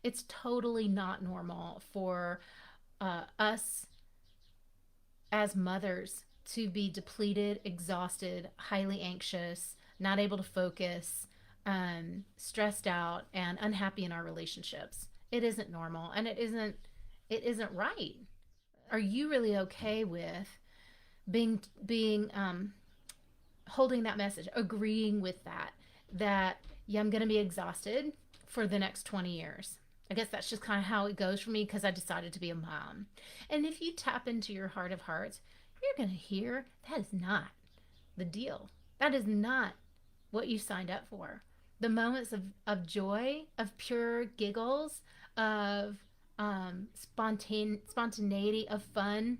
It's totally not normal for us as mothers to be depleted, exhausted, highly anxious, not able to focus, stressed out, and unhappy in our relationships. It isn't normal, and it isn't right. Are you really okay with being holding that message, agreeing with that yeah, I'm going to be exhausted for the next 20 years. I guess that's just kind of how it goes for me because I decided to be a mom. And if you tap into your heart of hearts, you're going to hear that is not the deal. That is not what you signed up for. The moments of joy, of pure giggles, of spontaneity, of fun,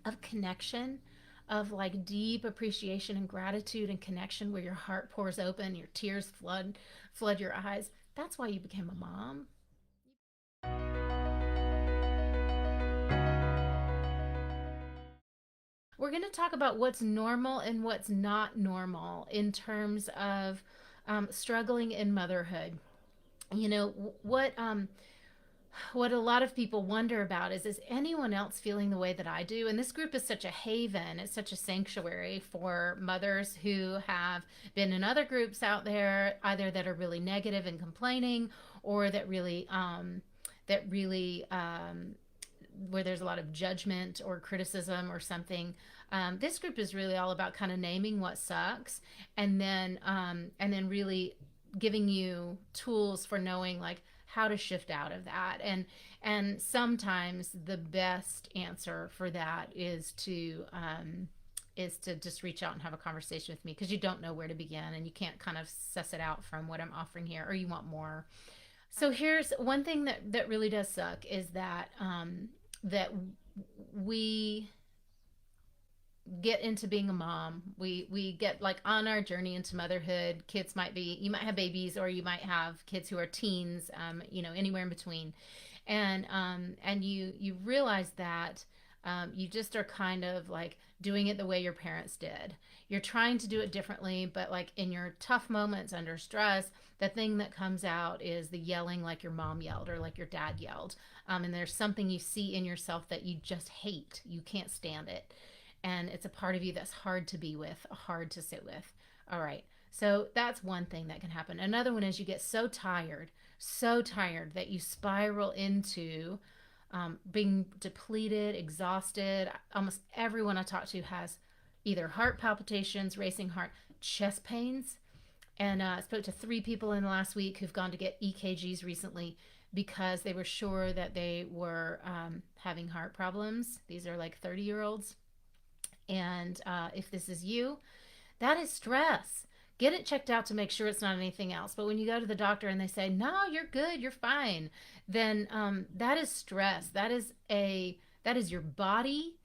of connection, of like deep appreciation and gratitude and connection where your heart pours open, your tears flood your eyes. That's why you became a mom. We're going to talk about what's normal and what's not normal in terms of struggling in motherhood. You know what a lot of people wonder about is anyone else feeling the way that I do? And this group is such a haven, it's such a sanctuary for mothers who have been in other groups out there, either that are really negative and complaining, or that really where there's a lot of judgment or criticism or something. This group is really all about kind of naming what sucks, and then really giving you tools for knowing like how to shift out of that. And sometimes the best answer for that is to just reach out and have a conversation with me because you don't know where to begin and you can't kind of suss it out from what I'm offering here, or you want more. So here's one thing that really does suck is that we get into being a mom. We get like on our journey into motherhood. Kids might be, you might have babies, or you might have kids who are teens, anywhere in between, and you realize that you just are kind of like doing it the way your parents did. You're trying to do it differently, but like in your tough moments under stress, the thing that comes out is the yelling like your mom yelled or like your dad yelled. And there's something you see in yourself that you just hate. You can't stand it. And it's a part of you that's hard to be with, hard to sit with. All right. So that's one thing that can happen. Another one is you get so tired that you spiral into being depleted, exhausted. Almost everyone I talk to has either heart palpitations, racing heart, chest pains. And I spoke to 3 people in the last week who've gone to get EKGs recently because they were sure that they were having heart problems. These are like 30-year-olds. And if this is you, that is stress. Get it checked out to make sure it's not anything else. But when you go to the doctor and they say, no, you're good, you're fine, then that is stress. That is your body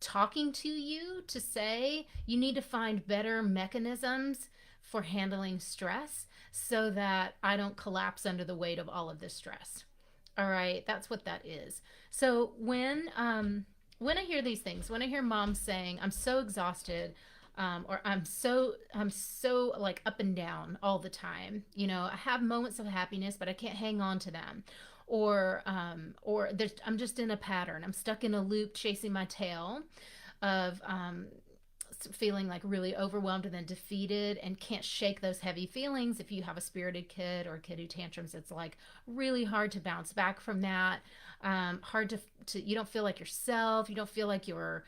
talking to you to say you need to find better mechanisms for handling stress so that I don't collapse under the weight of all of this stress. All right, that's what that is. So when I hear these things, when I hear moms saying, "I'm so exhausted," or I'm so like up and down all the time. I have moments of happiness, but I can't hang on to them, or I'm just in a pattern. I'm stuck in a loop, chasing my tail, of feeling like really overwhelmed and then defeated and can't shake those heavy feelings. If you have a spirited kid or a kid who tantrums, it's like really hard to bounce back from that. Hard to you don't feel like yourself. You don't feel like you're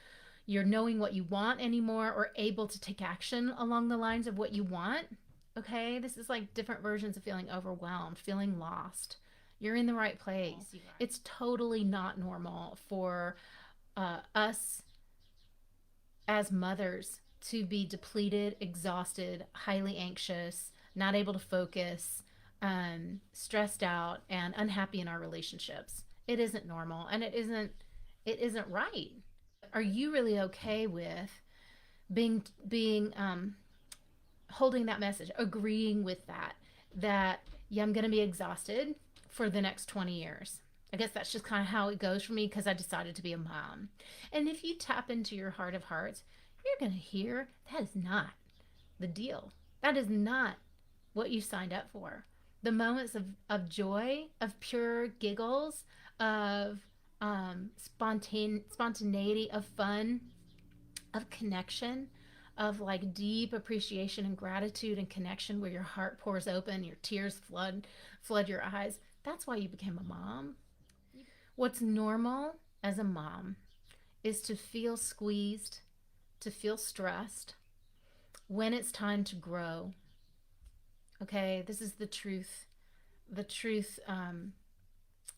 knowing what you want anymore or able to take action along the lines of what you want. Okay, this is like different versions of feeling overwhelmed, feeling lost. You're in the right place. It's totally not normal for us as mothers to be depleted, exhausted, highly anxious, not able to focus, stressed out, and unhappy in our relationships. It isn't normal, and it isn't right. Are you really okay with being holding that message, agreeing with that yeah, I'm going to be exhausted for the next 20 years? I guess that's just kind of how it goes for me because I decided to be a mom. And if you tap into your heart of hearts, you're going to hear that is not the deal. That is not what you signed up for. the moments of joy, of pure giggles, of spontaneity, of fun, of connection, of like deep appreciation and gratitude and connection where your heart pours open, your tears flood your eyes. That's why you became a mom. What's normal as a mom is to feel squeezed, to feel stressed when it's time to grow. Okay, this is the truth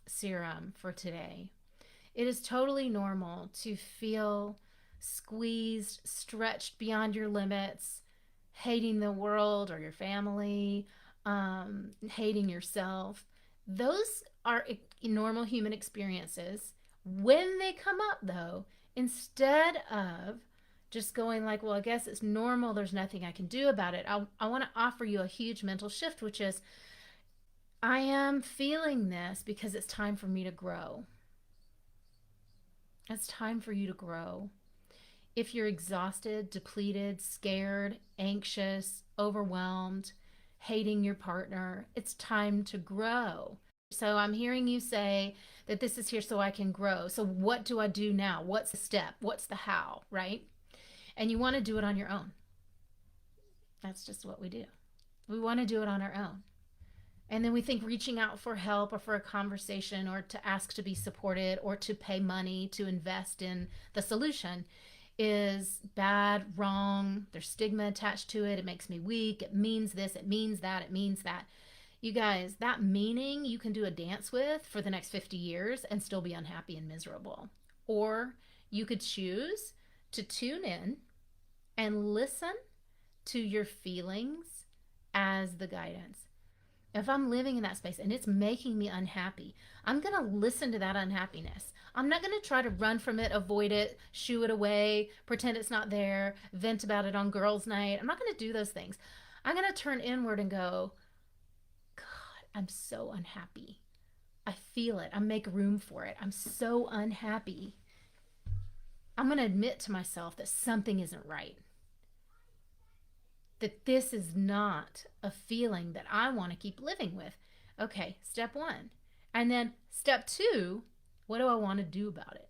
serum for today. It is totally normal to feel squeezed, stretched beyond your limits, hating the world or your family, hating yourself. Those are normal human experiences. When they come up, though, instead of just going like, well, I guess it's normal, there's nothing I can do about it, I want to offer you a huge mental shift, which is, I am feeling this because it's time for me to grow. It's time for you to grow. If you're exhausted, depleted, scared, anxious, overwhelmed, hating your partner, it's time to grow. So I'm hearing you say that this is here so I can grow. So what do I do now? What's the step? What's the how, right? And you want to do it on your own. That's just what we do. We want to do it on our own. And then we think reaching out for help or for a conversation or to ask to be supported or to pay money to invest in the solution is bad, wrong. There's stigma attached to it. It makes me weak. It means this. It means that. It means that. You guys, that meaning you can do a dance with for the next 50 years and still be unhappy and miserable. Or you could choose to tune in and listen to your feelings as the guidance. If I'm living in that space and it's making me unhappy, I'm going to listen to that unhappiness. I'm not going to try to run from it, avoid it, shoo it away, pretend it's not there, vent about it on girls' night. I'm not going to do those things. I'm going to turn inward and go, God, I'm so unhappy. I feel it. I make room for it. I'm so unhappy. I'm going to admit to myself that something isn't right. That this is not a feeling that I want to keep living with. Okay, step one. And then step two, what do I want to do about it?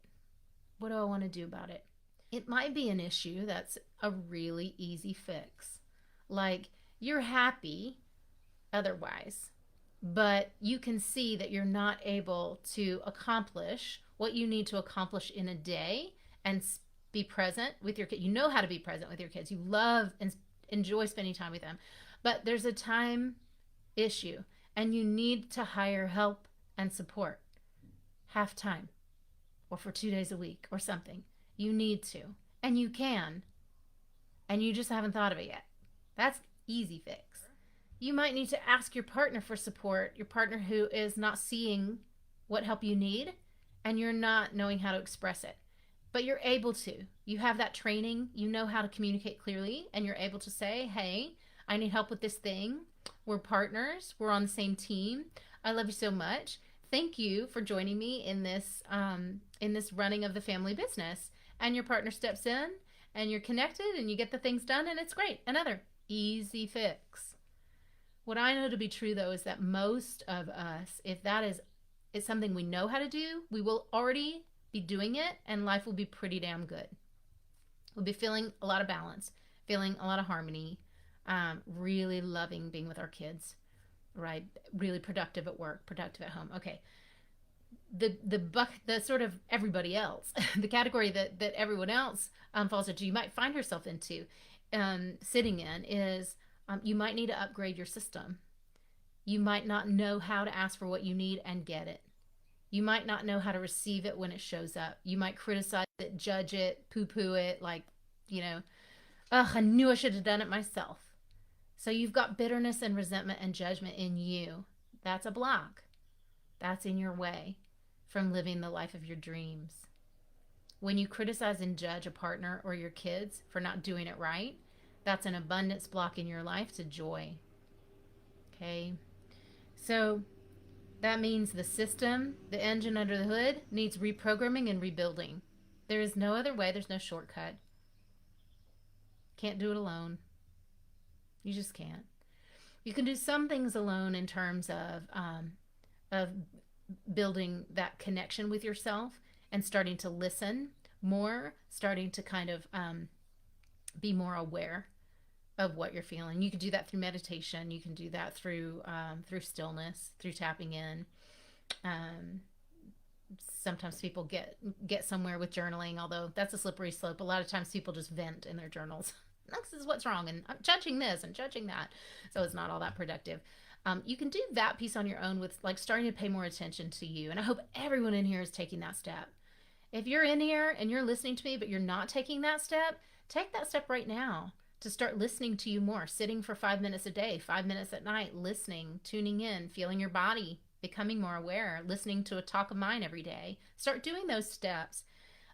What do I want to do about it? It might be an issue that's a really easy fix. Like you're happy otherwise, but you can see that you're not able to accomplish what you need to accomplish in a day and be present with your kid. You know how to be present with your kids. You love and enjoy spending time with them. But there's a time issue and you need to hire help and support half time or for 2 days a week or something. You need to. And you can. And you just haven't thought of it yet. That's easy fix. You might need to ask your partner for support, your partner who is not seeing what help you need and you're not knowing how to express it. But you're able to. You have that training. You know how to communicate clearly and you're able to say, hey, I need help with this thing. We're partners. We're on the same team. I love you so much. Thank you for joining me in this running of the family business. And your partner steps in and you're connected and you get the things done and it's great. Another easy fix. What I know to be true though is that most of us, if that is something we know how to do, we will already be doing it and life will be pretty damn good. We'll be feeling a lot of balance, feeling a lot of harmony, really loving being with our kids, right? Really productive at work, productive at home. Okay. The sort of everybody else, the category that everyone else falls into, you might find yourself into, sitting in is you might need to upgrade your system. You might not know how to ask for what you need and get it. You might not know how to receive it when it shows up. You might criticize it, judge it, poo-poo it, like, ugh, I knew I should have done it myself. So you've got bitterness and resentment and judgment in you. That's a block. That's in your way from living the life of your dreams. When you criticize and judge a partner or your kids for not doing it right, that's an abundance block in your life to joy. Okay? So that means the system, the engine under the hood, needs reprogramming and rebuilding. There is no other way. There's no shortcut. Can't do it alone. You just can't. You can do some things alone in terms of building that connection with yourself and starting to listen more, starting to kind of be more aware of what you're feeling. You can do that through meditation. You can do that through stillness, through tapping in. Um, Sometimes people get somewhere with journaling, although that's a slippery slope. A lot of times people just vent in their journals. This is what's wrong, and I'm judging this and judging that, so it's not all that productive. You can do that piece on your own with like starting to pay more attention to you, and I hope everyone in here is taking that step. If you're in here and you're listening to me but you're not taking that step, take that step right now to start listening to you more, sitting for 5 minutes a day, 5 minutes at night, listening, tuning in, feeling your body, becoming more aware, listening to a talk of mine every day. Start doing those steps.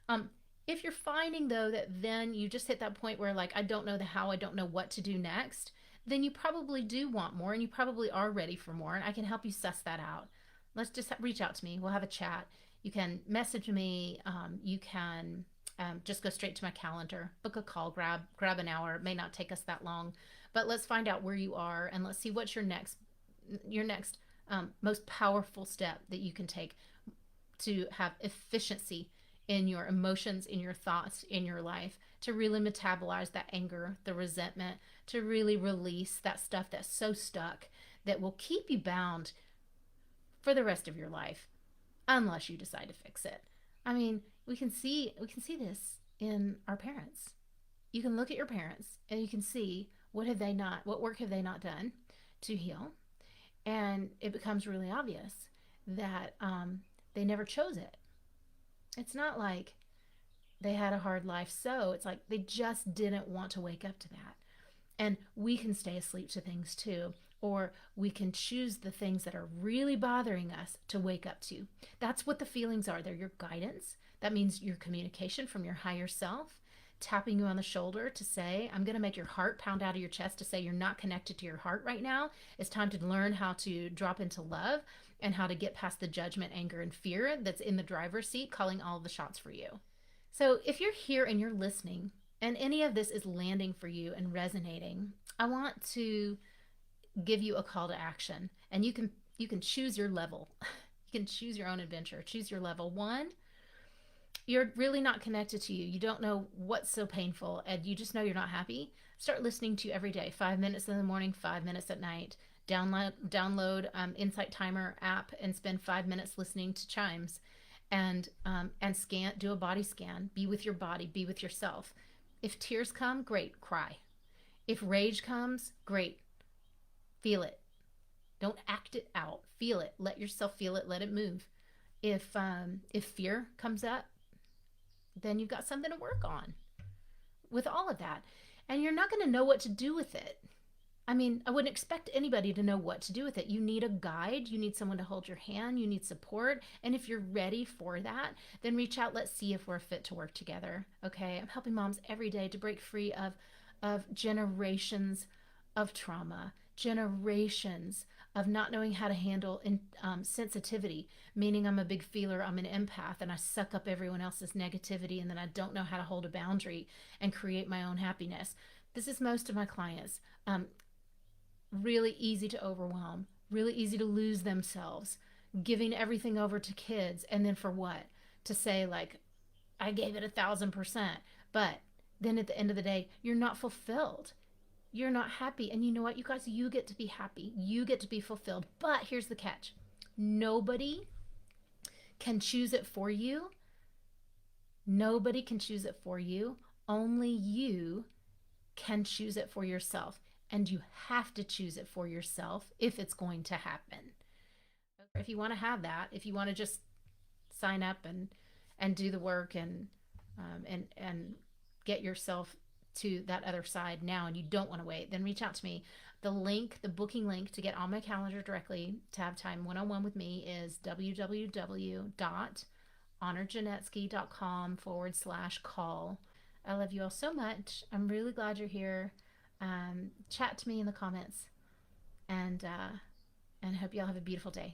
Um, if you're finding though that then you just hit that point where like I don't know the how, I don't know what to do next, then you probably do want more and you probably are ready for more, and I can help you suss that out. Let's just reach out to me. We'll have a chat. You can message me. You can just go straight to my calendar, book a call, grab an hour. It may not take us that long, but let's find out where you are and let's see what's your next most powerful step that you can take to have efficiency in your emotions, in your thoughts, in your life, to really metabolize that anger, the resentment, to really release that stuff that's so stuck that will keep you bound for the rest of your life unless you decide to fix it. I mean, we can see this in our parents. You can look at your parents and you can see what work have they not done to heal, and it becomes really obvious that they never chose it. It's not like they had a hard life, so it's like they just didn't want to wake up to that. And we can stay asleep to things too, or we can choose the things that are really bothering us to wake up to. That's what the feelings are. They're your guidance. That means your communication from your higher self, tapping you on the shoulder to say, I'm going to make your heart pound out of your chest to say you're not connected to your heart right now. It's time to learn how to drop into love and how to get past the judgment, anger, and fear that's in the driver's seat, calling all of the shots for you. So if you're here and you're listening and any of this is landing for you and resonating, I want to give you a call to action, and you can choose your level. You can choose your own adventure. Choose your level. 1, you're really not connected to you. You don't know what's so painful and you just know you're not happy. Start listening to you every day. 5 minutes in the morning, 5 minutes at night. Download Insight Timer app and spend 5 minutes listening to chimes, and do a body scan. Be with your body. Be with yourself. If tears come, great, cry. If rage comes, great, feel it. Don't act it out. Feel it. Let yourself feel it. Let it move. If fear comes up, then you've got something to work on with all of that. And you're not going to know what to do with it. I mean, I wouldn't expect anybody to know what to do with it. You need a guide. You need someone to hold your hand. You need support. And if you're ready for that, then reach out. Let's see if we're fit to work together. Okay. I'm helping moms every day to break free of generations of trauma, generations of not knowing how to handle sensitivity, meaning I'm a big feeler, I'm an empath, and I suck up everyone else's negativity, and then I don't know how to hold a boundary and create my own happiness. This is most of my clients. Really easy to overwhelm, really easy to lose themselves, giving everything over to kids, and then for what? To say, like, I gave it 1,000%, but then at the end of the day, you're not fulfilled. You're not happy. And you know what, you guys, you get to be happy. You get to be fulfilled. But here's the catch: nobody can choose it for you. Nobody can choose it for you. Only you can choose it for yourself. And you have to choose it for yourself if it's going to happen. If you want to have that, if you want to just sign up and do the work and get yourself to that other side now, and you don't want to wait, then reach out to me. The booking link to get on my calendar directly to have time one-on-one with me is www.honorjanetsky.com/call. I love you all so much. I'm really glad you're here. Chat to me in the comments, and hope you all have a beautiful day.